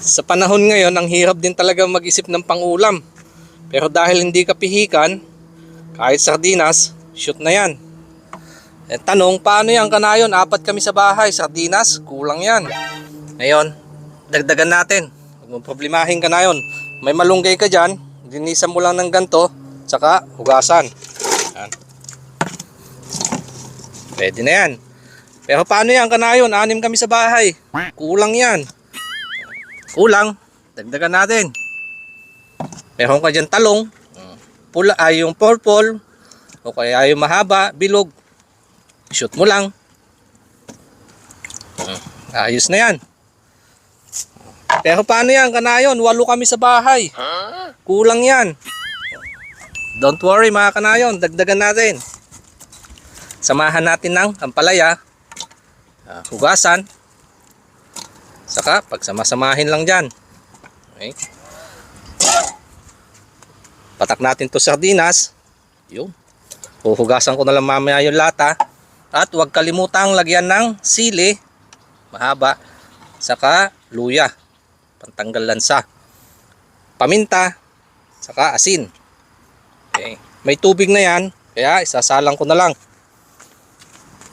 Sa panahon ngayon, ang hirap din talaga mag-isip ng pangulam. Pero dahil hindi ka pihikan, kahit sardinas, shoot na yan. Tanong, paano yan kanayon? Apat kami sa bahay, sardinas, kulang yan. Ngayon, dagdagan natin. Huwag mong problemahin kanayon. May malunggay ka dyan, linisan mo lang ng ganto, tsaka hugasan. Yan. Pwede na yan. Pero paano yan kanayon? 6 kami sa bahay. Kulang yan. Kulang, dagdagan natin. Meron ka dyan talong, pula ay yung purple, o kaya yung mahaba, bilog. Shoot mo lang. Ayos na yan. Pero paano yan kanayon? 8 kami sa bahay. Kulang yan. Don't worry mga kanayon, dagdagan natin. Samahan natin ng ampalaya, hugasan, saka pagsamasamahin lang dyan. Okay. Patak natin to sardinas. Yun. Huhugasan ko na lang mamaya yung lata. At huwag kalimutang lagyan ng sili, mahaba, saka luya, pantanggal lansa, paminta, saka asin. Okay. May tubig na yan, kaya isasalang ko na lang.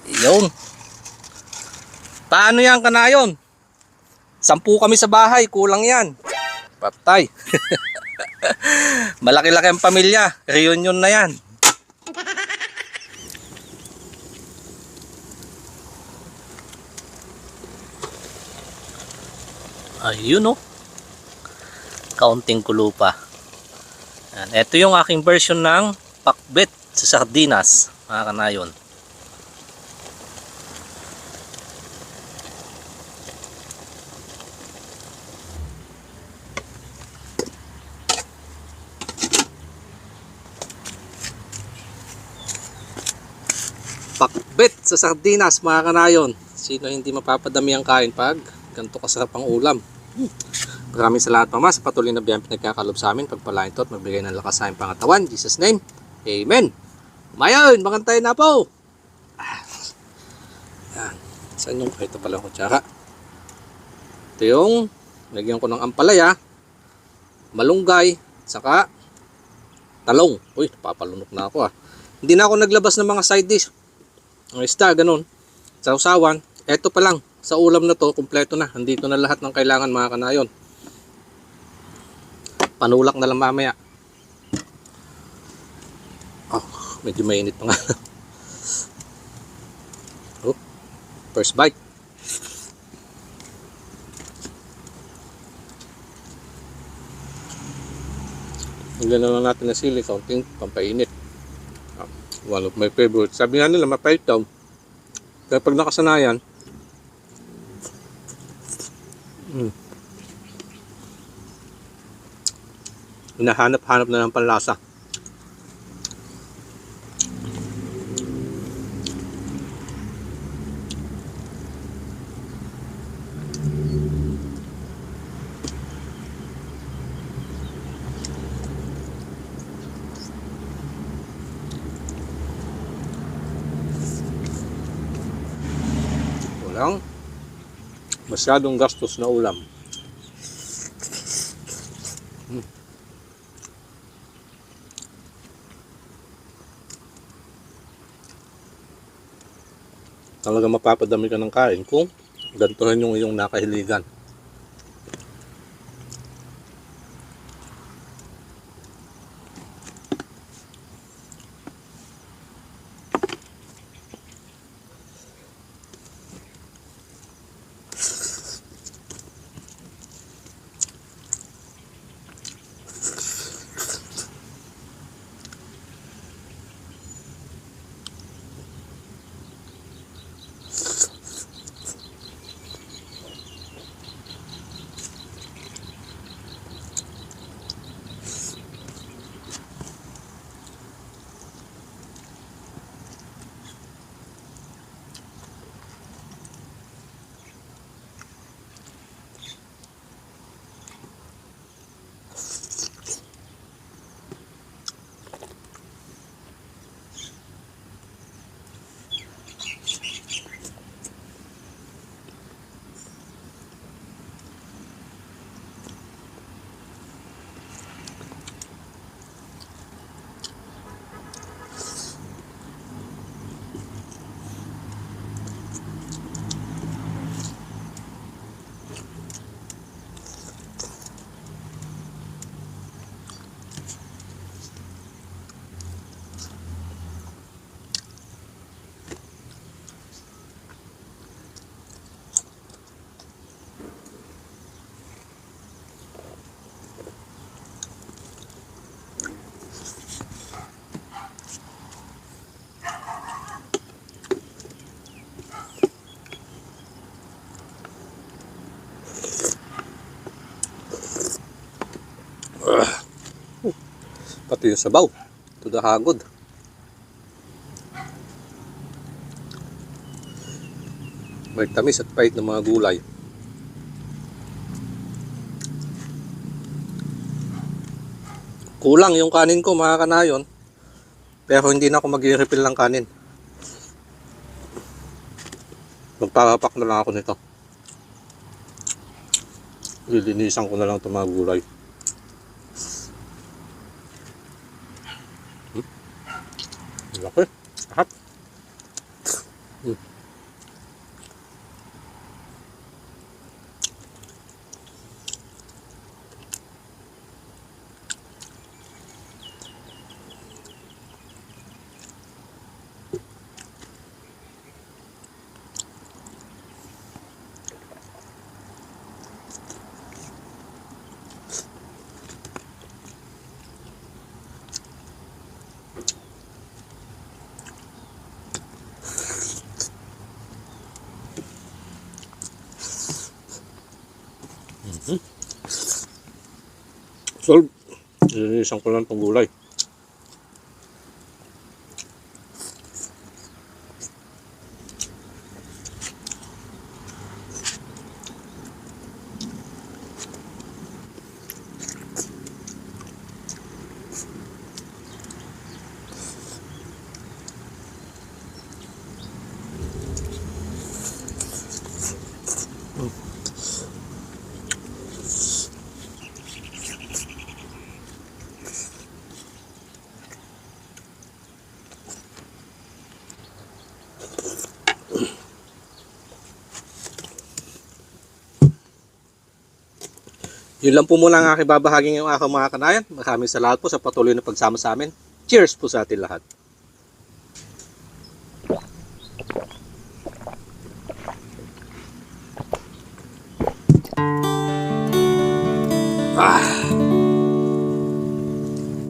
Yun. Paano yan kanayon? 10 kami sa bahay, kulang yan. Patay. Malaki-laki ang pamilya, reunion na yan. Ayun oh. Kaunting kulo pa. Ito yung aking version ng pakbet sa sardinas, mga kanayon. Pakbet sa sardinas, mga kanayon. Sino hindi mapapadami ang kain pag ganito kasarap ang ulam? Maraming salamat Mama sa patuloy na biyayang pinagkakalob sa amin. Pagpalain ito at magbigay ng lakas sa aming pangatawan. In Jesus name, Amen. Mayon, makantay na po. Yan. Saan yung ito pala yung kutsara? Ito yung lagyan ko ng ampalaya, malunggay, saka talong. Uy, papalunok na ako ah. Hindi na ako naglabas ng mga side dish. Ang isda, ganun. Sausawan. Ito pa lang. Sa ulam na to, kumpleto na. Andito na lahat ng kailangan mga kanayon. Panulak na lang mamaya. Oh, medyo mainit pa nga. Oh, first bite. Hanggang na lang natin na sili, kaunting pampainit. One of my favorite. Sabi nga nila, mapait daw. Kaya pag nakasanayan, hinahanap-hanap na ng panlasa. Walang masyadong gastos na ulam. Talaga mapapadami ka ng kain kung ganito rin yung iyong nakahiligan. Pati yung sabaw. To the hagod. May tamis at pait ng mga gulay. Kulang yung kanin ko mga kanayon. Pero hindi na ako mag-i-refill ng kanin. Magpapapak na lang ako nito. Lilinisan ko na lang itong mga gulay. Laki. Lahat. Solve. Lilinisan ko lang itong gulay. Yun lang po muna ang aking babahaging yung aking mga kanayan. Maraming salamat po sa patuloy na pagsama sa amin. Cheers po sa atin lahat. Ah!